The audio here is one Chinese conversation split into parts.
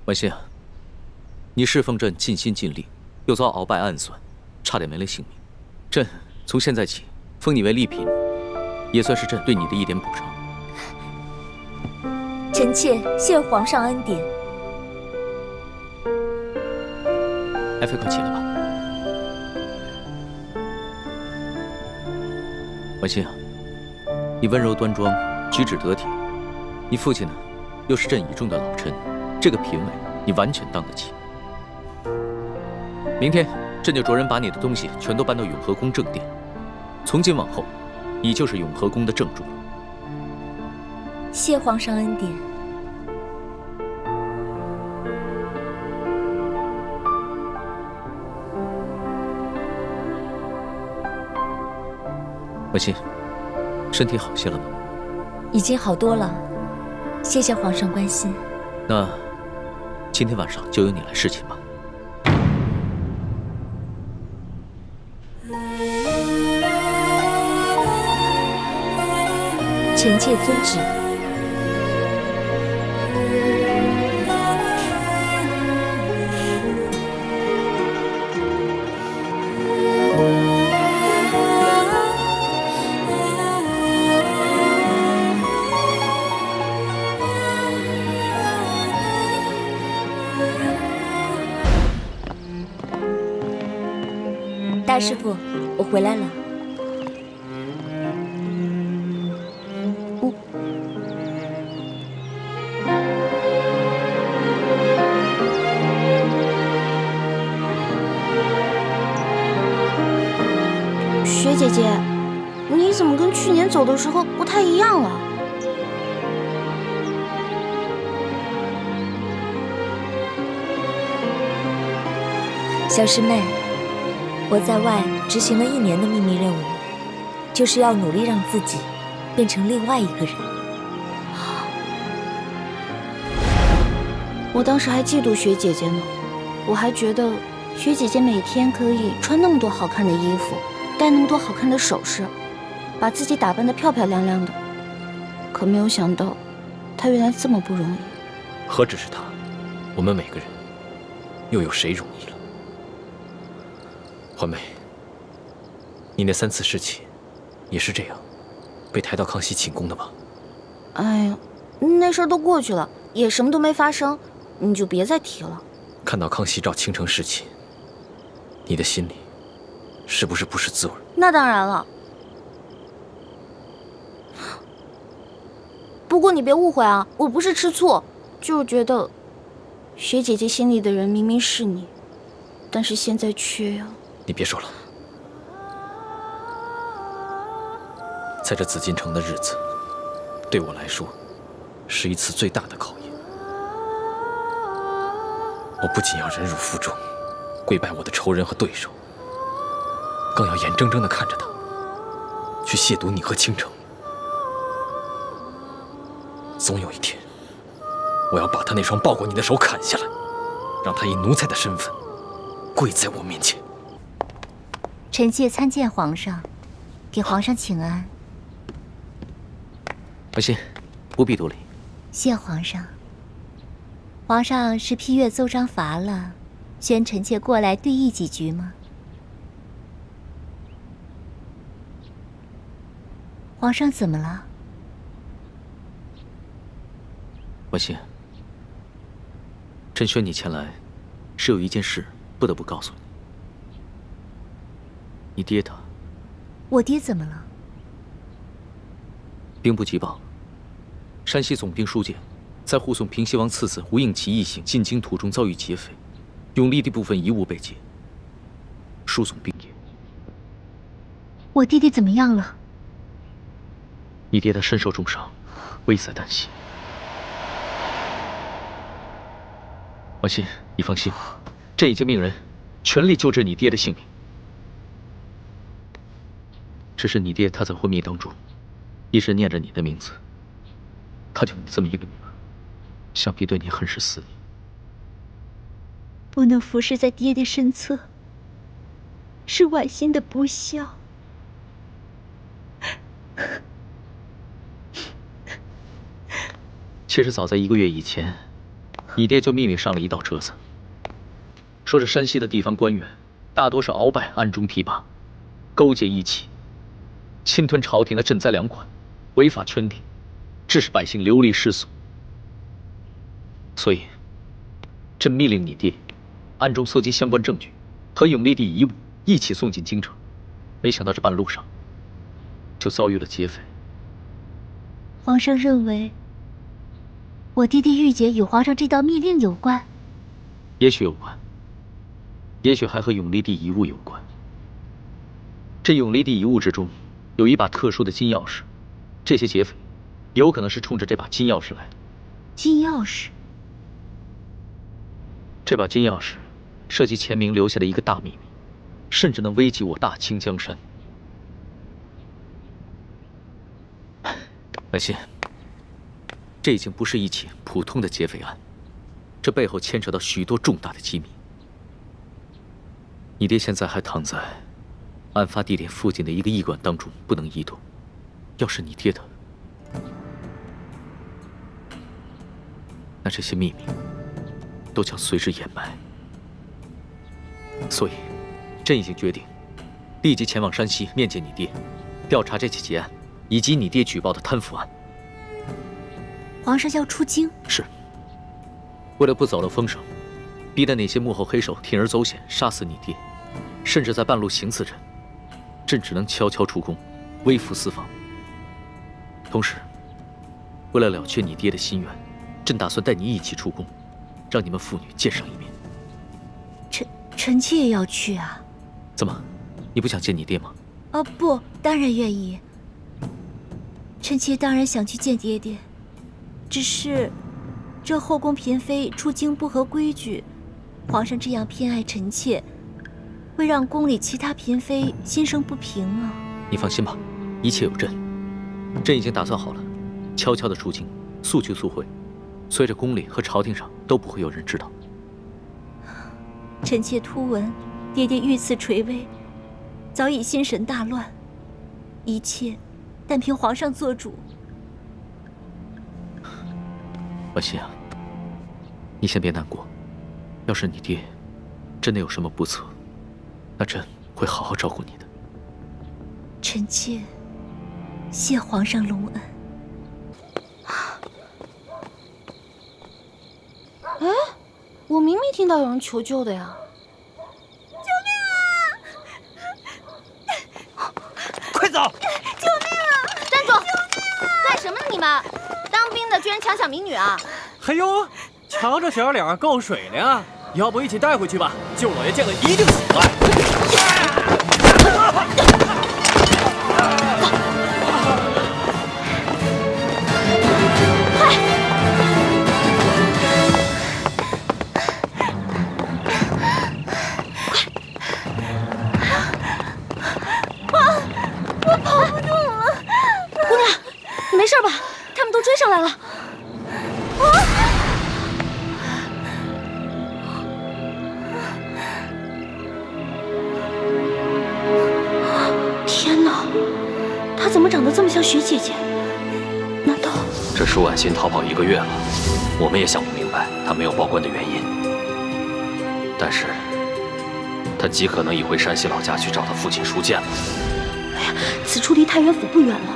婉心啊，你侍奉朕尽心尽力，又遭鳌拜暗算，差點沒了性命。朕從現在起封你為麗嬪，也算是朕對你的一點補償。臣妾謝皇上恩典。爱妃快起來吧。婉心啊，你溫柔端莊，舉止得體，你父親呢，又是朕倚重的老臣，這個嬪位你完全當得起。明天朕就着人把你的東西全都搬到永和宮正殿，從今往後，你就是永和宮的正主了。謝皇上恩典。婉心，身体好些了吗？已經好多了，謝謝皇上關心。那今天晚上就由你來侍寢吧。臣妾遵旨。大師傅，我回來了。雪姐姐，你怎么跟去年走的时候不太一樣了？小師妹。我在外執行了1年的秘密任務，就是要努力讓自己變成另外一個人。我當時還嫉妒雪姐姐呢，我還覺得雪姐姐每天可以穿那麼多好看的衣服，戴那麼多好看的首飾，把自己打扮得漂漂亮亮的。可沒有想到，她原來這麼不容易。何止是她，我們每個人，又有誰容易了？環梅，你那3次侍寢，也是這樣，被抬到康熙寢宮的嗎？哎呀，那事兒都過去了，也什麼都沒發生，你就別再提了。看到康熙召傾城侍寢，你的心裡是不是不是滋味？那當然了。不過你別誤會啊，我不是吃醋，就是覺得雪姐姐心裡的人明明是你，但是現在卻呀……你別說了，在這紫禁城的日子，對我來說，是一次最大的考驗。我不僅要忍辱負重，跪拜我的仇人和對手，更要眼睜睜地看着他去褻瀆你和傾城。總有一天，我要把他那雙抱過你的手砍下來，讓他以奴才的身份跪在我面前。臣妾參見皇上，給皇上請安。婉心，不必多禮。謝皇上。皇上是批閱奏章乏了，宣臣妾過來對議幾句嗎？皇上怎麼了？婉心，朕宣你前來，是有一件事不得不告訴你。你爹他，我爹怎麼了？兵部急報，山西總兵舒建在護送平西王次子吳應奇一行進京途中遭遇劫匪，永歷帝部分遺物被劫。舒總兵也。我弟弟怎麼樣了？你爹他身受重傷，危在旦夕。婉心，你放心，朕已經命人全力救治你爹的性命。只是你爹他在昏迷當中，一直念着你的名字。他就你這麼一個女兒，想必對你恨是死你。不能服侍在爹爹身側，是婉心的不孝。其實早在1個月以前，你爹就秘密上了一道折子，说是山西的地方官员大多是鳌拜暗中提拔，勾結一起，侵吞朝廷的赈灾粮款，违法圈地，致使百姓流离失所。所以，朕密令你爹暗中搜集相關证据，和永历帝遗物一起送进京城。没想到这半路上，就遭遇了劫匪。皇上認為我弟弟玉潔與皇上這道密令有關？也許有關，也許還和永歷帝遺物有關。這永歷帝遺物之中有一把特殊的金鑰匙，這些劫匪有可能是衝着這把金鑰匙來的。金鑰匙？這把金鑰匙涉及前明留下的一個大秘密，甚至能危及我大清江山。本仙，這已經不是一起普通的劫匪案，這背後牽扯到許多重大的機密。你爹現在還躺在案發地點附近的一個驛館當中，不能移動。要是你爹的，那這些秘密都將隨之掩埋。所以，朕已經決定立即前往山西面見你爹，調查這起劫案以及你爹舉報的貪腐案。皇上要出京？是。為了不走漏風聲，逼得那些幕後黑手鋌而走險殺死你爹，甚至在半路行刺朕，朕只能悄悄出宮，微服私訪。同時，為了了卻你爹的心願，朕打算帶你一起出宮，讓你們父女見上一面。臣妾也要去啊！怎麼，你不想見你爹嗎？不，當然願意。臣妾當然想去見爹爹，只是這後宮嬪妃出京不合規矩，皇上這樣偏愛臣妾，會讓宮裡其他嬪妃心生不平啊。你放心吧，一切有朕。朕已經打算好了，悄悄地出京，速去速回，隨着宮裡和朝廷上都不會有人知道。臣妾突聞爹爹遇刺垂危，早已心神大亂，一切但憑皇上做主。婉心啊，你先別難過，要是你爹真的有什麼不測，那朕會好好照顧你的。臣妾謝皇上隆恩。哎，我明明聽到有人求救的呀！救命啊！快走！救命啊！站住！干什麼呢你們？當兵的居然强搶民女啊！哎呦，瞧這小臉夠水的呀！要不一起帶回去吧？就我爺見了一定喜歡。上来了！天哪，她怎么長得這麼像雪姐姐？難道這舒婉心逃跑1個月了，我們也想不明白她沒有報官的原因。但是，她極可能已回山西老家去找她父親舒劍了。哎呀，此處離太原府不遠了。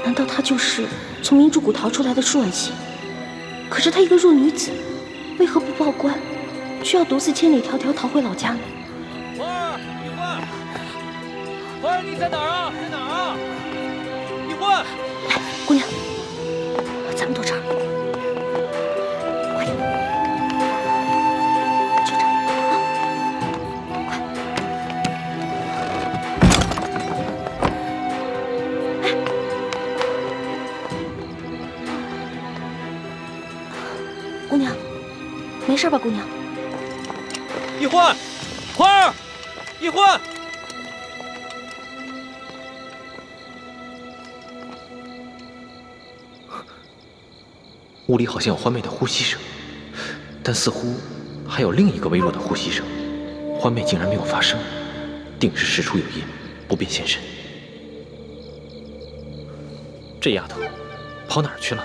難道她就是從明珠谷逃出來的舒婉心？可是她一個弱女子，為何不報官，卻要獨自千里迢迢逃回老家呢？花兒，一歡，花兒，你在哪兒啊？在哪兒啊？一歡，來，姑娘，咱們躲這兒，快點，就這兒啊，快！哎。姑娘，沒事吧？姑娘，一歡，花兒，一歡，屋裡好像有歡妹的呼吸聲，但似乎還有另一個微弱的呼吸聲。歡妹竟然沒有發聲，定是事出有因，不便現身。這丫頭跑哪兒去了？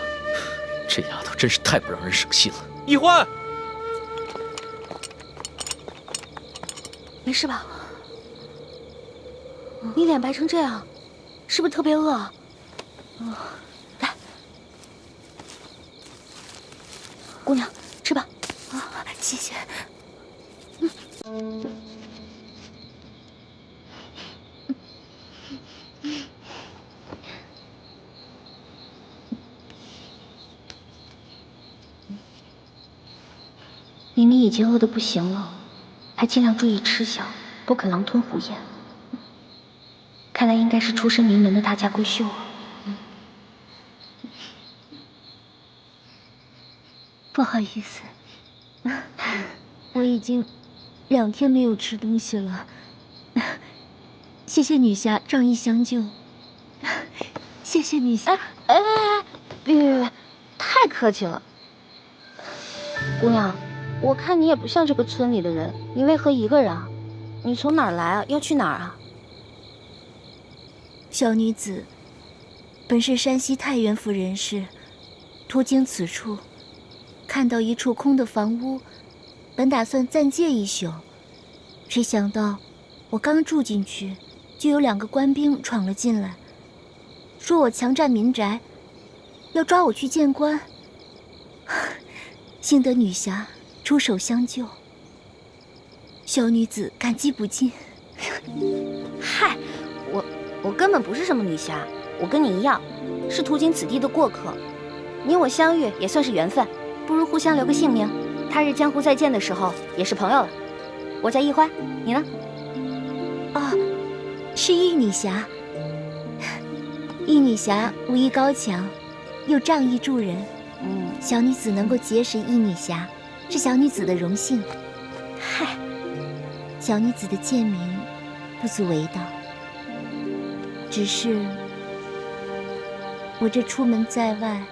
這丫頭真是太不讓人省心了。易歡，没事吧？你脸白成这样，是不是特別餓？來，姑娘，吃吧。謝謝。明明已經餓得不行了，還盡量注意吃相，不肯狼吞虎咽。看來應該是出身名門的大家閨秀啊。不好意思，我已經2天沒有吃東西了。謝謝女俠仗義相救，謝謝女俠。別，太客氣了。姑娘，我看你也不像這個村裡的人，你為何一個人啊？你從哪兒來啊？要去哪兒啊？小女子本是山西太原府人士，途經此處，看到一處空的房屋，本打算暫借一宿，誰想到我剛住進去，就有2個官兵闖了進來，說我強占民宅，要抓我去見官。幸得女俠出手相救，小女子感激不盡。嗨，我根本不是什麼女俠，我跟你一樣，是途經此地的過客。你我相遇也算是緣分，不如互相留個姓名，他日江湖再見的時候也是朋友了。我叫易歡，你呢？是易女俠。易女俠武藝高強，又仗義助人。小女子能夠結識易女俠，是小女子的榮幸。嗨，小女子的賤名不足為道，只是我這出門在外，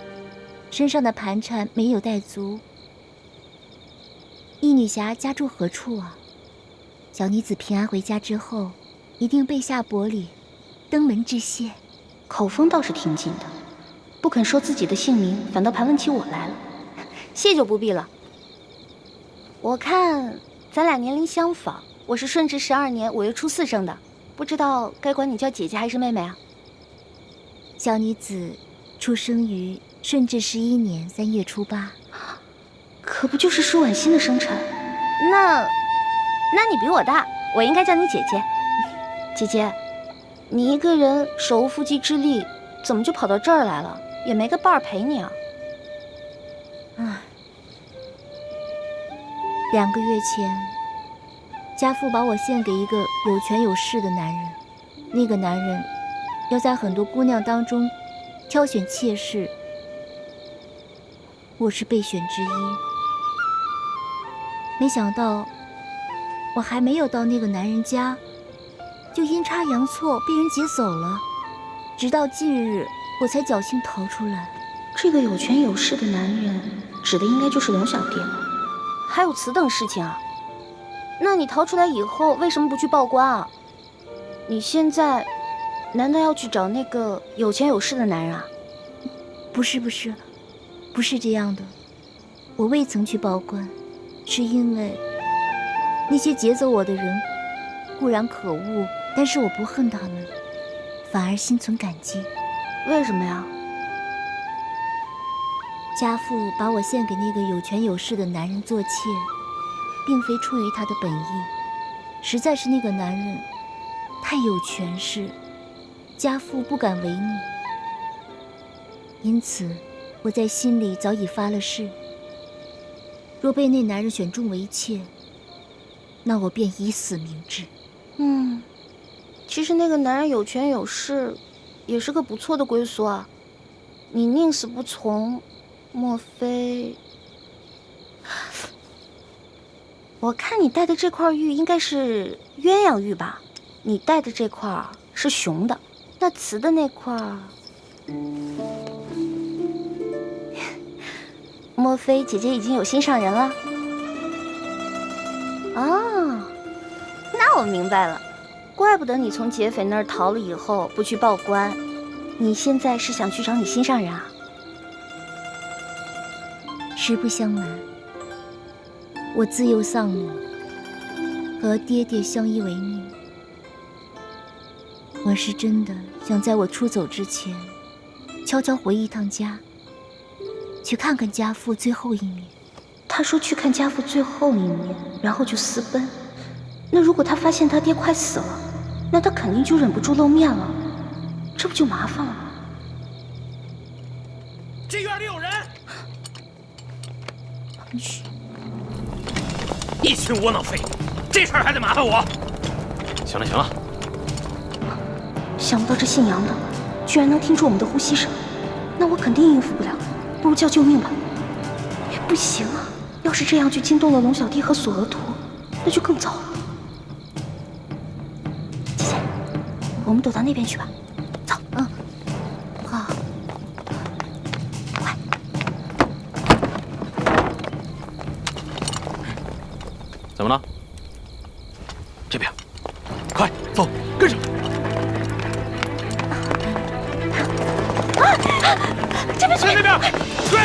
身上的盤纏沒有帶足。易女俠家住何處啊？小女子平安回家之後，一定備下薄禮，登門致謝。口風倒是挺緊的，不肯說自己的姓名，反倒盤問起我來了。謝就不必了。我看咱倆年齡相仿，我是順治12年5月初4生的，不知道該管你叫姐姐還是妹妹啊？小女子出生於順治11年3月初8，可不就是舒婉欣的生辰？那你比我大，我應該叫你姐姐。姐姐，你一個人手無縛雞之力，怎麼就跑到這兒來了？也沒個伴兒陪你啊。2個月前，家父把我獻給一個有權有勢的男人，那個男人要在很多姑娘當中挑選妾室，我是備選之一。沒想到我還沒有到那個男人家，就陰差陽錯被人劫走了，直到近日我才僥幸逃出來。這個有權有勢的男人指的應該就是龍小蝶了。還有此等事情啊？那你逃出來以後為什麼不去報官啊？你現在難道要去找那個有權有勢的男人啊？不是這樣的，我未曾去報官，是因為那些劫走我的人固然可惡，但是我不恨他們，反而心存感激。為什麼呀？家父把我獻給那個有權有勢的男人做妾，並非出於他的本意，實在是那個男人太有權勢，家父不敢違逆，因此我在心裡早已發了誓，若被那男人選中為妾，那我便以死明志。其實那個男人有權有勢，也是個不錯的歸宿啊。你寧死不從，莫非？我看你戴的這塊玉應該是鴛鴦玉吧？你戴的這塊是雄的，那雌的那塊，莫非姐姐已經有心上人了？啊，那我明白了，怪不得你從劫匪那兒逃了以後不去報官，你現在是想去找你心上人啊？實不相瞞，我自幼喪母，和爹爹相依为命。我是真的想在我出走之前，悄悄回一趟家，去看看家父最後一面。他說去看家父最後一面，然後就私奔。那如果他發現他爹快死了，那他肯定就忍不住露面了，這不就麻煩了嗎？这院裡有人！噓，一群窩囊废，這事兒還得麻煩我。行了行了，想不到這姓楊的居然能聽出我們的呼吸聲，那我肯定應付不了，不如叫救命吧。不行啊，要是這樣就驚動了龍小弟和索額圖，那就更糟了。姐姐，我們躲到那邊去吧。走，好，快。怎么了？这边，快走，跟上！这边，在那邊，追！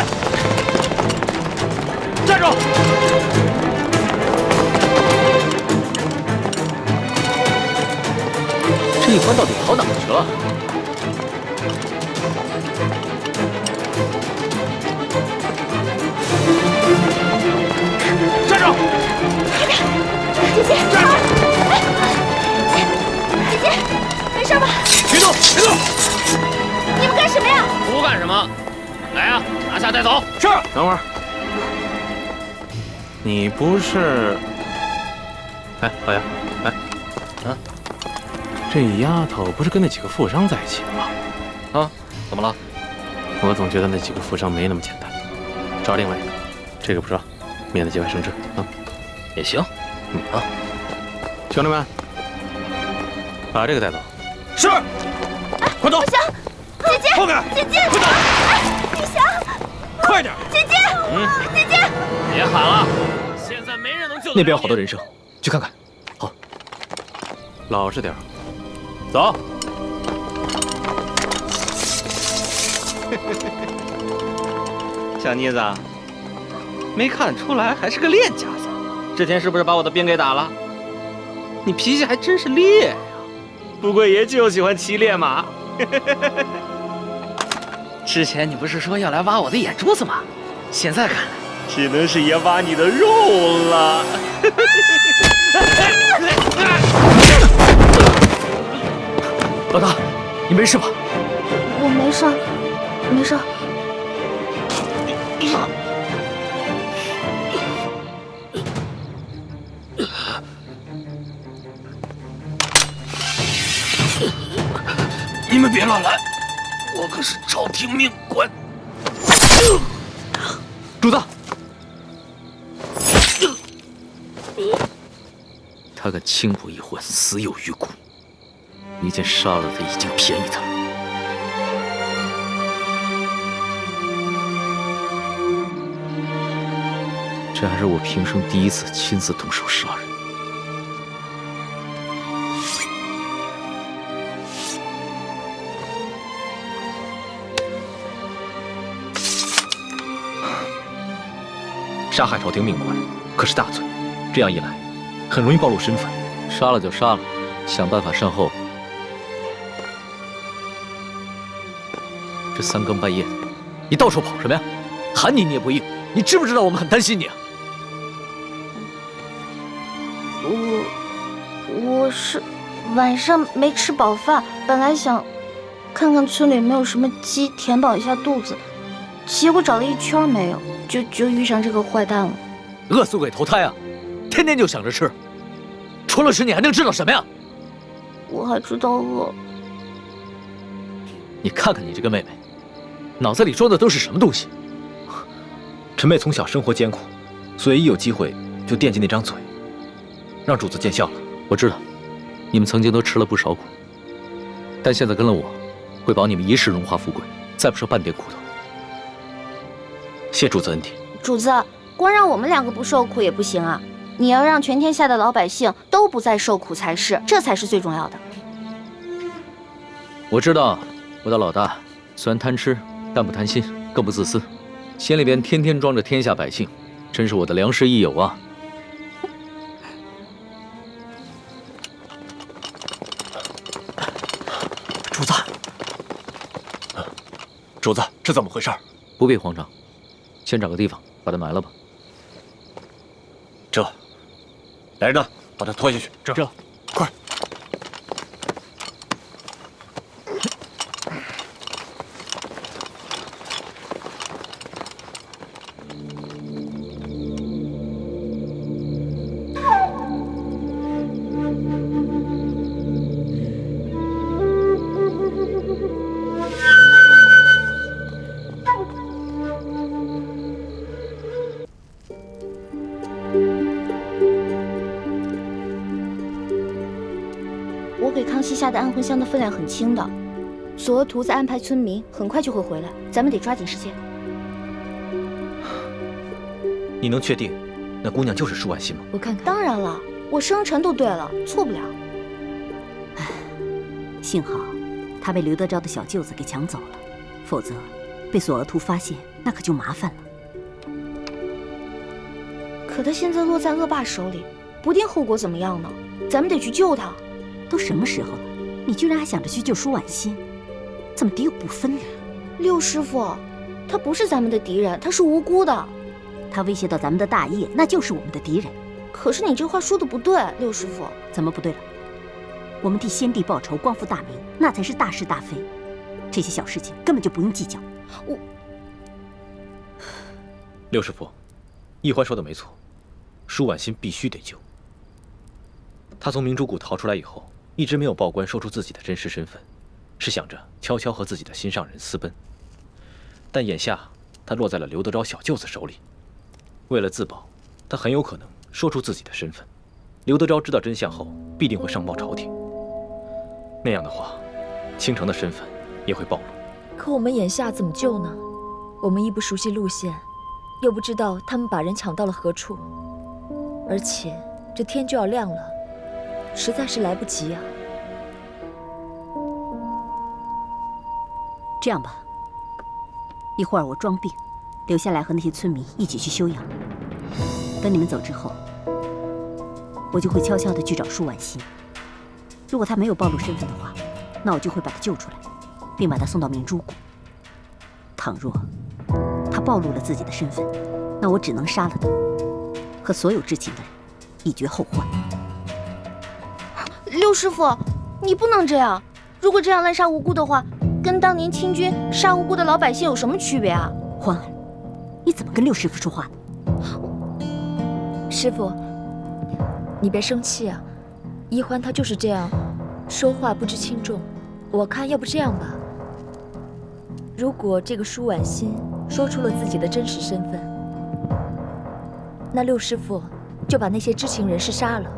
站住！这一关到底跑哪去了？站住！姐姐，站住！姐姐，没事吧？别动，别动！你们干什么呀？不干什么，来呀，拿下带走。是。等会儿，你不是？哎，老杨，哎，这丫头不是跟那几个富商在一起的吗？啊，怎么了？我总觉得那几个富商没那么简单。找另外一个，这个不说，免得节外生枝啊。也行。兄弟们，把这个带走。是。快走！不行，姐姐，后面，姐姐，快走！李翔，快点！姐姐，姐姐，别喊了，现在没人能救得了你。那边有好多人声，去看看。好，老实点，走。小妮子，没看出来还是个练家子。之前是不是把我的兵给打了？你脾气还真是烈呀！不过爷就喜欢骑烈马。之前你不是说要来挖我的眼珠子吗？现在看来，只能是爷挖你的肉了。老大，你没事吧？我没事，没事。你们别乱来，我可是朝廷命官。主子，他敢轻我一环，死有余辜。你见杀了他已经便宜他了。这还是我平生第一次亲自动手杀人。杀害朝廷命官可是大罪，这樣一來，很容易暴露身份。殺了就殺了，想辦法善後。這三更半夜的，你到處跑什麼呀？喊你你也不應，你知不知道我們很擔心你啊？我是晚上沒吃飽飯，本來想看看村裡有沒有什麼雞填飽一下肚子，結果找了一圈沒有，就遇上這個壞蛋了。餓死鬼投胎啊！天天就想着吃，除了吃你還能知道什麼呀？我還知道餓。你看看你這個妹妹，腦子裡裝的都是什麼東西？陳妹從小生活艱苦，所以一有機會就惦記那張嘴，讓主子見笑了。我知道，你們曾經都吃了不少苦，但現在跟了我，會保你們一世榮華富貴，再不受半點苦頭。謝主子恩典。主子，光讓我們兩個不受苦也不行啊！你要讓全天下的老百姓都不再受苦才是，這才是最重要的。我知道，我的老大雖然貪吃，但不貪心，更不自私，心裡邊天天裝着天下百姓，真是我的良師益友啊！这怎么回事？不必，皇上，先找个地方把他埋了吧。这，来人呐，把他拖下去。这，快！我给康熙下的安魂香的分量很轻的，索额图在安排村民，很快就会回来，咱们得抓紧时间。你能确定那姑娘就是舒婉欣吗？我看看。当然了，我生辰都对了，错不了。幸好他被刘德昭的小舅子给抢走了，否则被索额图发现，那可就麻烦了。可他现在落在恶霸手里，不定后果怎么样呢？咱们得去救他。都什么时候了，你居然还想着去救舒婉欣，怎么敌友不分呢？六师傅，他不是咱们的敌人，他是无辜的。他威胁到咱们的大业，那就是我们的敌人。可是你这话说的不对，六师傅。怎么不对了？我们替先帝报仇，光复大明，那才是大是大非。这些小事情根本就不用计较。六师傅，奕欢说的没错，舒婉欣必须得救。他从明珠谷逃出来以后，一直没有报官说出自己的真实身份，是想着悄悄和自己的心上人私奔。但眼下他落在了刘德昭小舅子手里，为了自保，他很有可能说出自己的身份。刘德昭知道真相后，必定会上报朝廷。那样的话，倾城的身份也会暴露。可我们眼下怎么救呢？我们一不熟悉路线，又不知道他们把人抢到了何处，而且这天就要亮了，实在是来不及啊。这样吧，一会儿我装病，留下来和那些村民一起去休养。等你们走之后，我就会悄悄地去找舒婉欣。如果他没有暴露身份的话，那我就会把他救出来，并把他送到明珠谷。倘若他暴露了自己的身份，那我只能杀了他，和所有知情的人以绝后患。六师傅，你不能这样。如果这样滥杀无辜的话，跟当年清军杀无辜的老百姓有什么区別啊？欢儿，你怎麼跟六師傅說話呢？師傅，你別生氣啊。奕歡他就是這樣，說話不知輕重。我看要不這樣吧，如果這個舒婉欣說出了自己的真實身份，那六師傅就把那些知情人士殺了，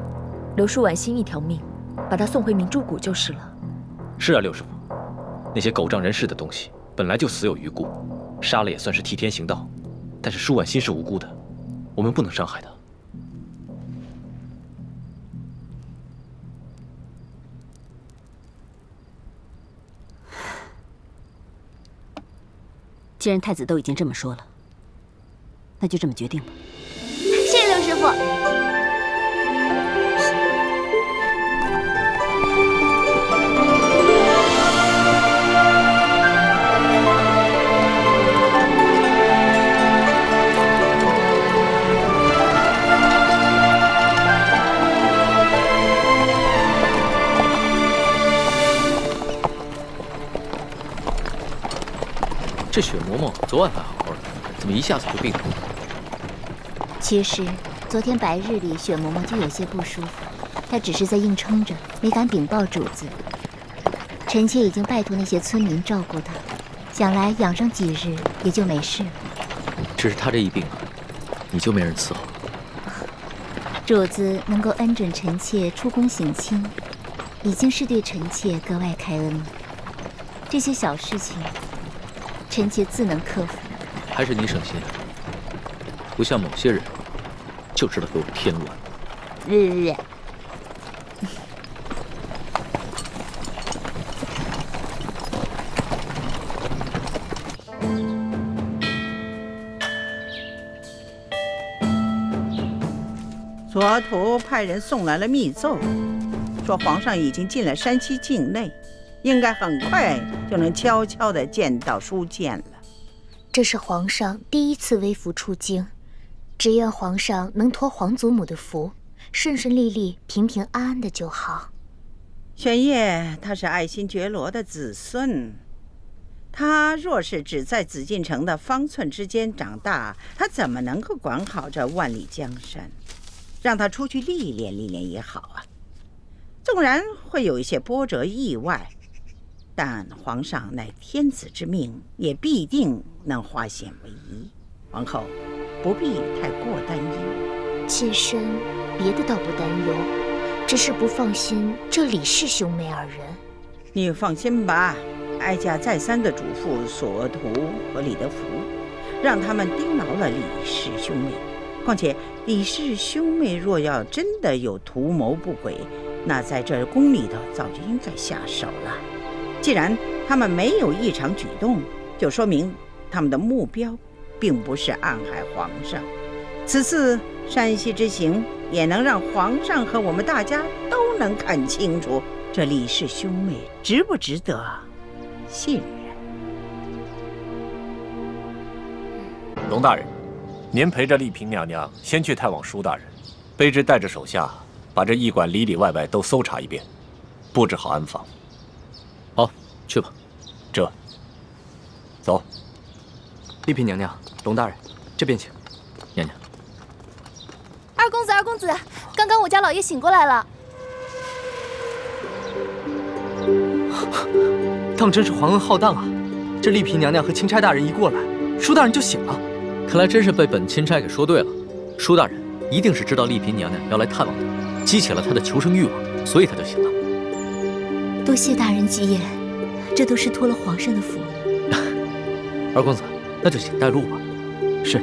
留舒婉欣一條命，把她送回明珠谷就是了。是啊，六師傅，那些狗仗人勢的東西本來就死有餘辜，殺了也算是替天行道。但是舒婉欣是無辜的，我們不能傷害她。既然太子都已經這麼說了，那就這麼決定吧。謝謝六師傅。這雪嬤嬤昨晚還好好的，怎麼一下子就病了？其實昨天白日裡雪嬤嬤就有些不舒服，她只是在硬撐着，沒敢稟報主子。臣妾已經拜託那些村民照顧她，想來養上幾日也就沒事了。只是她這一病啊，你就沒人伺候。主子能夠恩准臣妾出宮省親，已經是對臣妾格外開恩了。這些小事情，臣妾自能克服。還是你省心，不像某些人，就知道給我添亂。索額圖派人送來了密奏，說皇上已經進了山西境內，應該很快就能悄悄地見到舒劍了。這是皇上第一次微服出京，只願皇上能托皇祖母的福，順順利利、平平安安的就好。玄烨他是爱新觉罗的子孙，他若是只在紫禁城的方寸之间長大，他怎麼能夠管好這萬里江山？讓他出去歷練歷練也好啊。縱然會有一些波折意外，但皇上乃天子之命，也必定能化險為夷。皇後不必太過擔憂。妾身別的倒不擔憂，只是不放心這李氏兄妹二人。你放心吧，哀家再三的嘱咐索额图和李德福，讓他们盯牢了李氏兄妹。况且李氏兄妹若要真的有圖謀不軌，那在這宮裡頭早就應該下手了。既然他們沒有異常舉動，就說明他們的目標並不是暗害皇上。此次山西之行，也能讓皇上和我們大家都能看清楚，這李氏兄妹值不值得信任。龙大人，您陪着丽嫔娘娘先去探望舒大人，卑职带着手下把这驿馆里里外外都搜查一遍，布置好安防。好，去吧。这，走。丽嫔娘娘，龙大人，这边请。娘娘。二公子，二公子，刚刚我家老爷醒过来了。当真是皇恩浩荡啊！这丽嫔娘娘和钦差大人一过来，舒大人就醒了。看来真是被本钦差給說對了，舒大人一定是知道麗嫔娘娘要來探望他，激起了他的求生慾望，所以他就醒了。多謝大人吉言，這都是托了皇上的福。二公子，那就請帶路吧。是。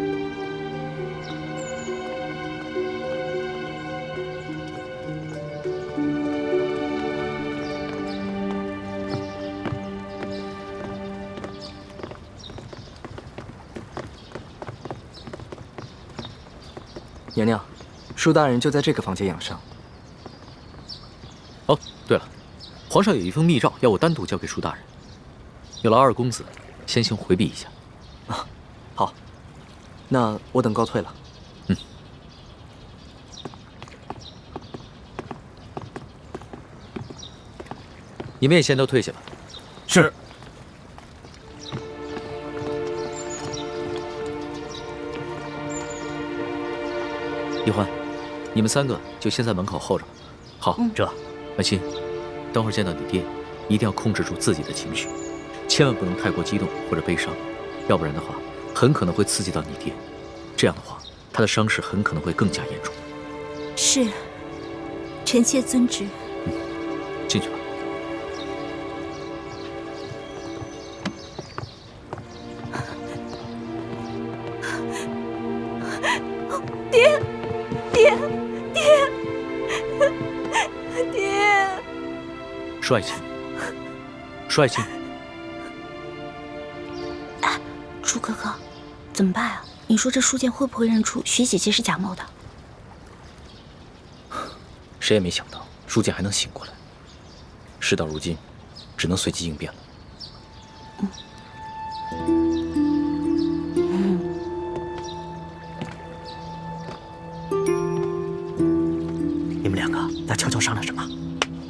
娘娘，舒大人就在這個房間養傷。哦，對了，皇上有一封密詔要我單獨交給舒大人，有勞二公子先行回避一下。啊，好，那我等告退了。嗯。你們也先都退下吧。是。一歡，你們三個就先在門口候着。好，這安心。等會兒見到你爹，一定要控制住自己的情緒，千萬不能太過激動或者悲傷，要不然的話，很可能會刺激到你爹。這樣的話，他的傷勢很可能會更加嚴重。是，臣妾遵旨。嗯，進去吧。爹。舒爱卿，舒爱卿，舒哥哥，怎么办啊？你说這舒劍會不會認出雪姐姐是賈某的？誰也沒想到舒劍還能醒過來，事到如今，只能隨機應變了。你們兩個在悄悄商量什麼？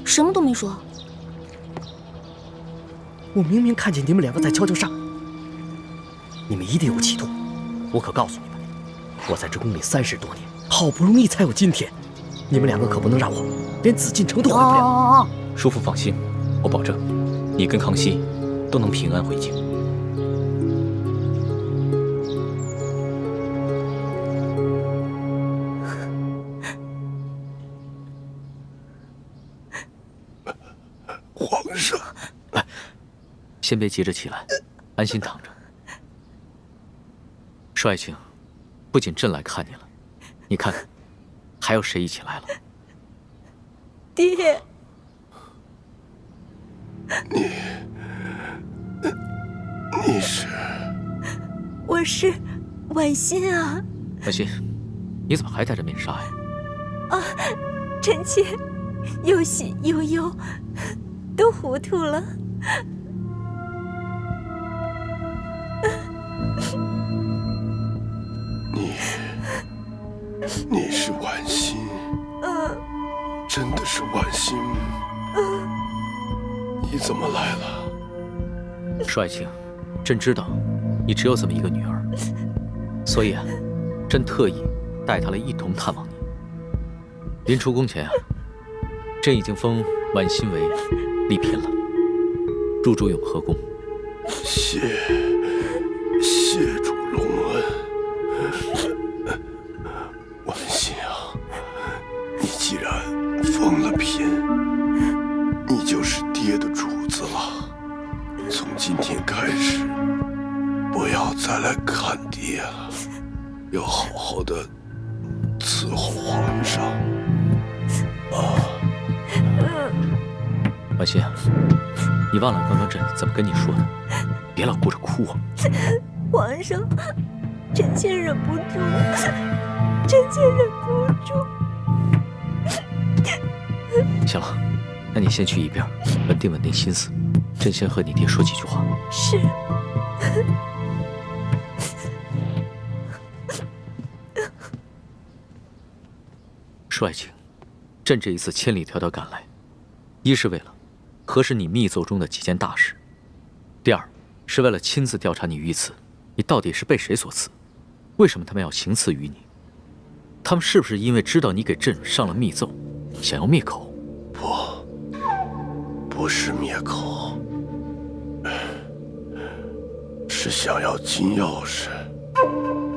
什麼都沒說。我明明看見你們兩個在悄悄商，你們一定有企圖。我可告訴你們，我在這宮裡30多年，好不容易才有今天，你們兩個可不能讓我連紫禁城都回不了。叔父放心，我保證，你跟康熙都能平安回京。皇上，先別急着起來，安心躺着。舒愛卿，不僅朕來看你了，你看，還有誰一起來了？爹，你是？我是婉心啊。婉心，你怎麼還戴着面紗呀？啊，臣妾有喜有憂，都糊塗了。你是婉心？真的是婉心？你怎么来了？舒爱卿，朕知道你只有这么一个女儿，所以朕特意带她来一同探望你。临出宫前朕已经封婉心为丽嫔了，入住永和宫。谢主隆恩。婉心啊，你既然封了嫔，你就是爹的主子了。从今天开始，不要再来看爹了，要好好的伺候皇上。婉心，你忘了刚刚朕怎么跟你说的？别老顾着哭啊！皇上，臣妾忍不住，臣妾忍不住。行了，那你先去一边稳定稳定心思，朕先和你爹说几句话。是。舒爱卿，朕这一次千里迢迢赶来，一是为了核实你密奏中的几件大事，第二是为了亲自调查你御赐，你到底是被谁所赐？为什么他们要行赐于你？他们是不是因为知道你给朕上了密奏，想要灭口？不是灭口，是想要金钥匙。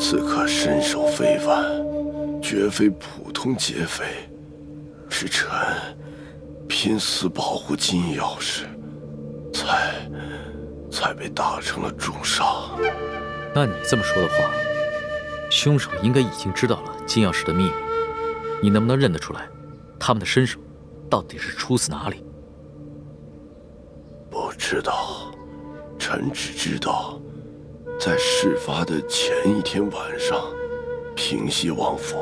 此刻身手非凡，绝非普通劫匪，是臣拼死保護金钥匙，才被打成了重傷。那你這麼說的話，兇手應該已經知道了金鑰匙的秘密。你能不能認得出來，他們的身手到底是出自哪裡？不知道，臣只知道，在事發的前一天晚上，平西王府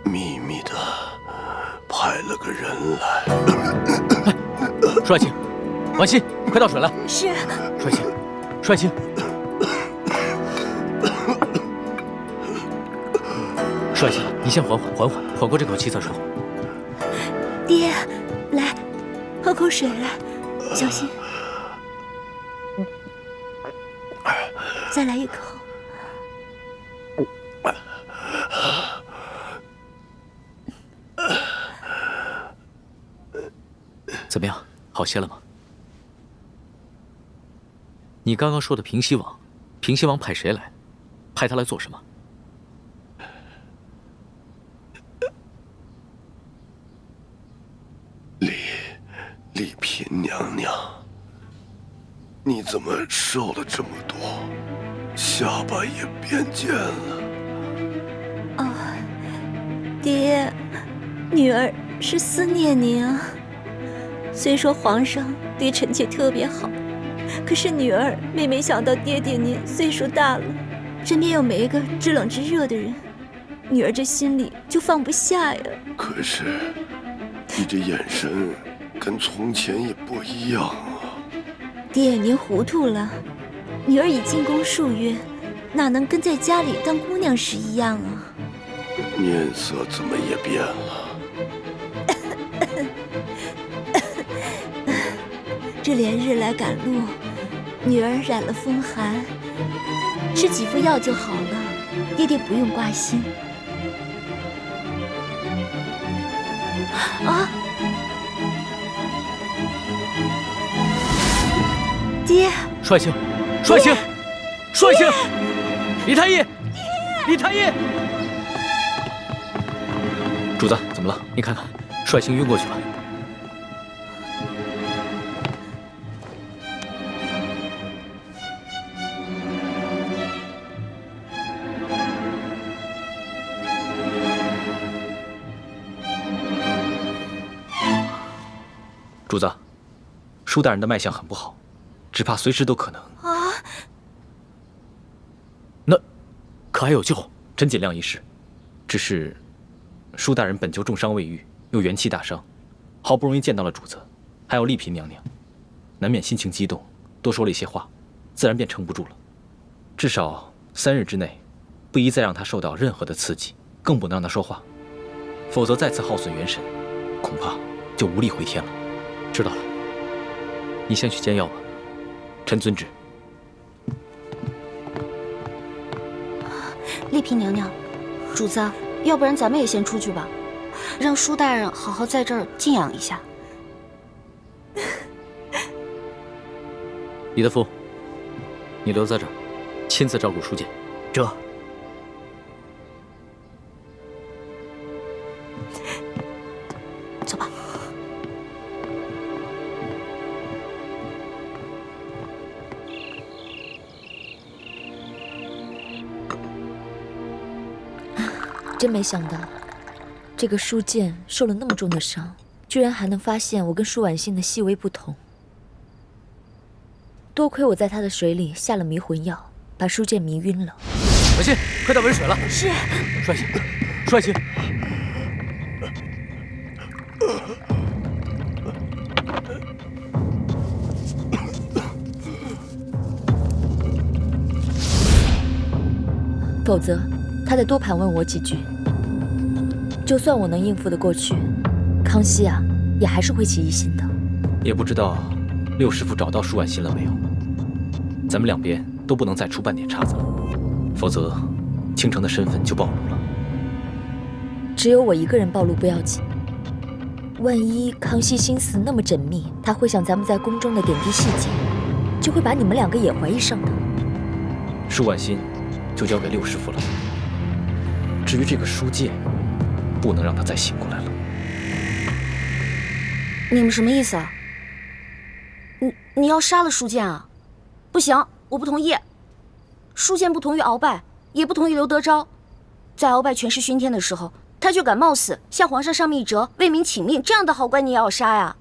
秘密的派了個人來。舒愛卿，婉心，快倒水來。是。舒愛卿，舒愛卿。舒愛卿，你先緩過這口氣再說。爹，來，喝口水來，小心。再來一口。怎麼樣，好些了嗎？你剛剛說的平西王派誰來？派他來做什麼？麗嫔娘娘，你怎麼瘦了這麼多，下巴也變尖了？爹，女兒是思念您啊。雖說皇上對臣妾特別好，可是女兒每每想到爹爹您歲數大了，身邊又沒一個知冷知熱的人，女兒這心裡就放不下呀。可是你這眼神跟從前也不一樣啊。爹，您糊塗了，女兒已進宮數月，哪能跟在家裡當姑娘時一樣啊？面色怎麼也變了？這連日來趕路，女兒染了風寒，吃幾副藥就好了，爹爹不用掛心。啊！爹！舒愛卿，舒愛卿，舒愛卿，李太醫，李太醫，主子怎麼了？你看看，舒愛卿暈過去了。主子，舒大人的脈象很不好，只怕隨時都可能。啊！那可還有救？朕盡量一試。只是舒大人本就重傷未癒，又元氣大傷，好不容易見到了主子，還有麗嫔娘娘，難免心情激動，多說了一些話，自然便撐不住了。至少3日之內，不宜再讓她受到任何的刺激，更不能讓他說話，否則再次耗損元神，恐怕就無力回天了。知道了，你先去煎药吧。臣遵旨。丽嫔娘娘，主子，要不然咱们也先出去吧，让舒大人好好在这儿静养一下。李德福，你留在这儿，亲自照顾舒剑。这。走吧。真没想到，这个舒剑受了那么重的伤，居然还能发现我跟舒婉欣的细微不同。多亏我在他的水里下了迷魂药，把舒剑迷暈了。婉欣，快到温水了。是。舒婉欣，舒婉欣。否则，他再多盘問我幾句，就算我能應付得過去，康熙啊，也還是會起疑心的。也不知道六師傅找到舒婉欣了沒有？咱們兩邊都不能再出半點岔子了，否則傾城的身份就暴露了。只有我一個人暴露不要緊，萬一康熙心思那麼縝密，他會想咱們在宮中的點滴細節，就會把你們兩個也懷疑上的。舒婉欣就交給六師傅了。至於這個舒劍，不能讓他再醒過來了。你們什麼意思啊？你要殺了舒劍啊？不行，我不同意。舒劍不同於鳌拜，也不同於劉德昭。在鳌拜權勢熏天的時候，他就敢冒死向皇上上密折，為民請命，這樣的好官你也要殺呀？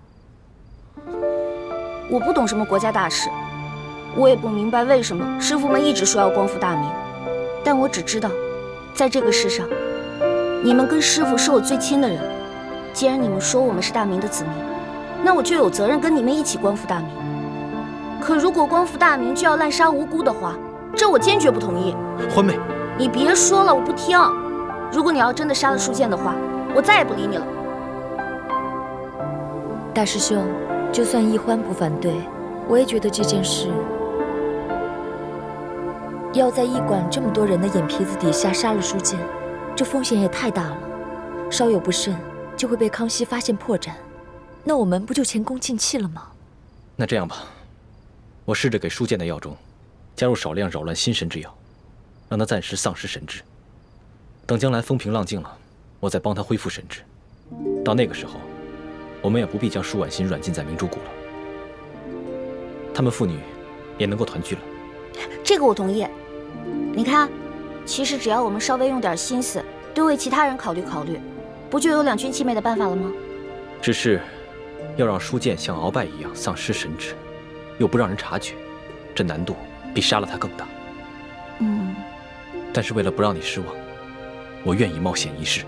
我不懂什麼國家大事，我也不明白為什麼師傅們一直說要光復大明，但我只知道，在這個世上，你們跟師傅是我最親的人。既然你們說我們是大明的子民，那我就有責任跟你們一起光復大明。可如果光復大明就要濫殺無辜的話，這我堅決不同意。歡妹，你別說了，我不聽。如果你要真的殺了舒劍的話，我再也不理你了。大師兄，就算易歡不反對，我也覺得這件事要在驛館這麼多人的眼皮子底下殺了舒劍，這風險也太大了。稍有不慎，就會被康熙發現破綻，那我們不就前功盡棄了嗎？那這樣吧，我試着給舒劍的藥中加入少量擾亂心神之藥，讓他暫時喪失神智。等將來風平浪靜了，我再幫他恢復神智。到那個時候，我們也不必將舒婉欣軟禁在明珠谷了，他們父女也能夠團聚了。這個我同意。你看，其實只要我們稍微用點心思，多為其他人考慮考慮，不就有兩全其美的辦法了嗎？只是要讓舒劍像鰲拜一樣喪失神智，又不讓人察覺，這難度比殺了他更大。但是為了不讓你失望，我願意冒險一試。